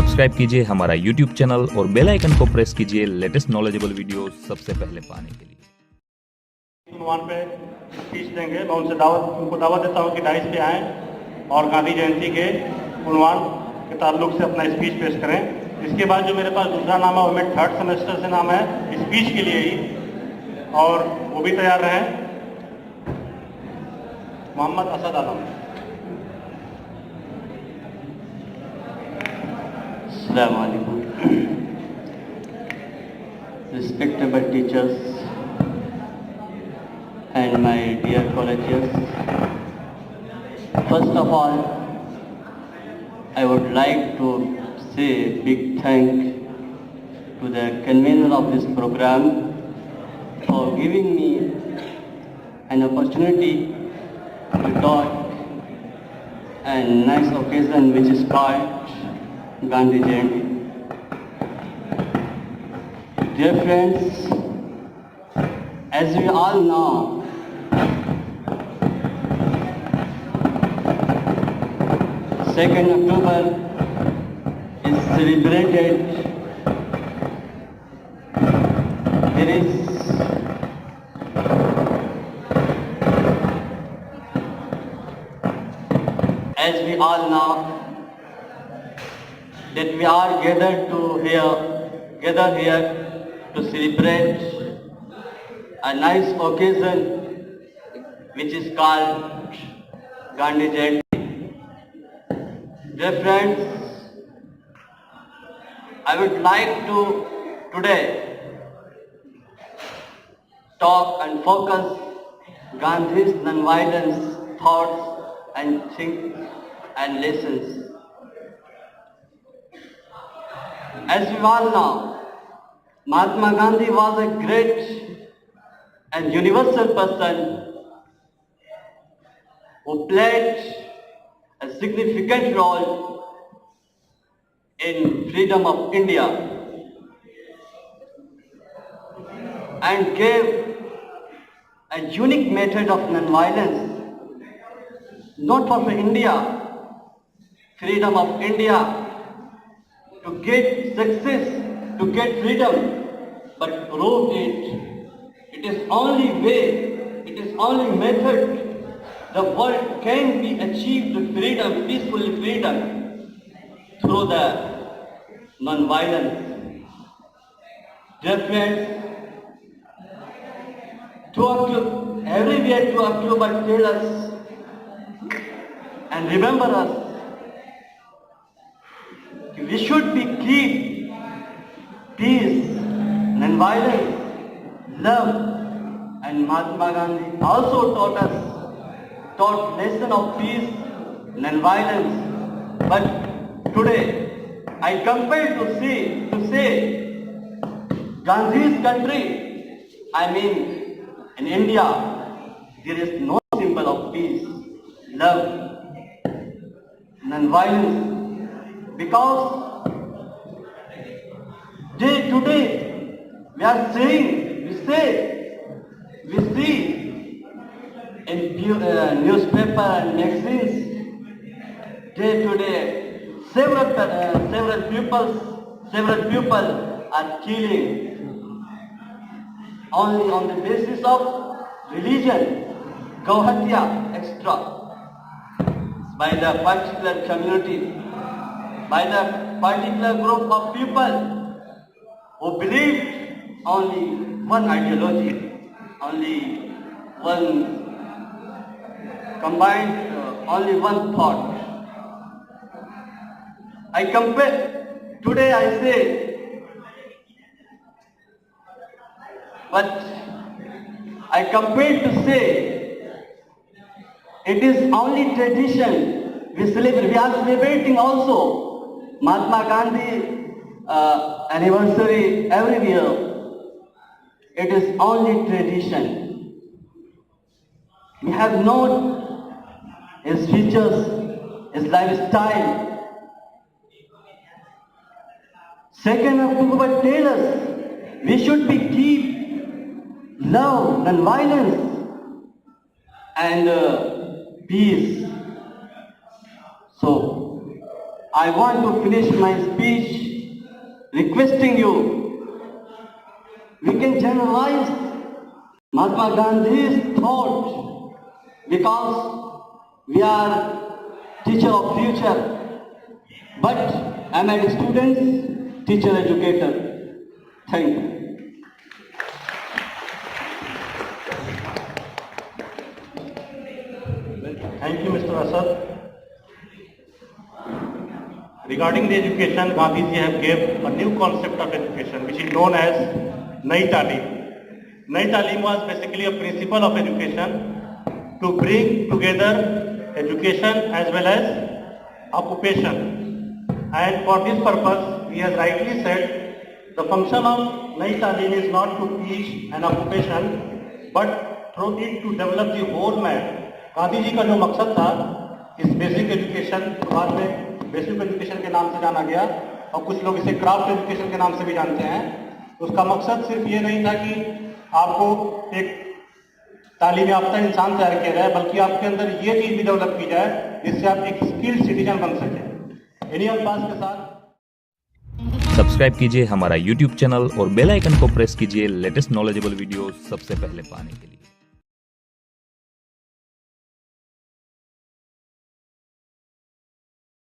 Subscribe कीजिए हमारा YouTube channel और बेल आइकन को प्रेस कीजिए लेटेस्ट नॉलेजेबल वीडियो सबसे पहले पाने के लिए। उन्वान पे स्पीच देंगे। मैं उनको दावत देता हूँ कि डाइस पे आएँ और गांधी जयंती के उन्वान के ताल्लुक से अपना स्पीच पेश करें। इसके बाद जो मेरे पास दूसरा नाम है वो मेरे 3rd सेमेस्टर से नाम है स्पीच के लिए ही, और वो भी तैयार रहें। मोहम्मद असद आलम। Assalamu alaikum. Respectable teachers and my dear colleagues, first of all, I would like to say a big thank to the convener of this program for giving me an opportunity to talk a nice occasion which is called Gandhi Jayanti. Dear friends, as we all know, October 2 is celebrated. There is as we all know that we are gathered here to celebrate a nice occasion which is called Gandhi Jayanti. Dear friends, I would like to today talk and focus Gandhi's non-violence thoughts and think and lessons. As we all know, Mahatma Gandhi was a great and universal person who played a significant role in freedom of India and gave a unique method of non-violence, not for India, freedom of India, to get success, to get freedom, but proved it. It is only way, it is only method the world can be achieved freedom, peaceful freedom, through the non-violence. Dear friends, everywhere 2 October tell us and remember us, we should be keep peace, non-violence, love, and Mahatma Gandhi also taught lesson of peace, non-violence. But today, I compel to say, Gandhi's country, I mean in India, there is no symbol of peace, love, non-violence. Because day to day we are saying, we see in newspaper and magazines, day to day several people are killing only on the basis of religion, Gauhatya, etc. by the particular community, by the particular group of people who believe only one ideology, only one combined, only one thought. I compare, today I say, but I compare to say, it is only tradition. We are celebrating also Mahatma Gandhi anniversary every year. It is only tradition. We have known his features, his lifestyle. 2nd October tells us we should be keep love and violence and peace. So I want to finish my speech requesting you, we can generalize Mahatma Gandhi's thought because we are teacher of future, but MIT students, teacher educator. Thank you. Thank you, Mr. Asad. Regarding the education, Gandhi ji have gave a new concept of education, which is known as Nai Talim. Nai Talim was basically a principle of education to bring together education as well as occupation. And for this purpose, he has rightly said, the function of Nai Talim is not to teach an occupation, but through it to develop the whole man. Gandhi ji का जो मकसद था इस basic education, बाद में basic education के नाम से जाना गया और कुछ लोग इसे क्राफ्ट एजुकेशन के नाम से भी जानते हैं, उसका मकसद सिर्फ ये नहीं था कि आपको एक तालीम याफ्ता इंसान तैयार किया जाए, बल्कि आपके अंदर ये चीज भी डेवलप की जाए जिससे आप एक स्किल्ड सिटीजन बन सके। इन्हीं अल्फाज के साथ सब्सक्राइब कीजिए हमारा YouTube चैनल और बेल आइकन को प्रेस कीजिए लेटेस्ट नॉलेजेबल वीडियो सबसे पहले पाने के लिए।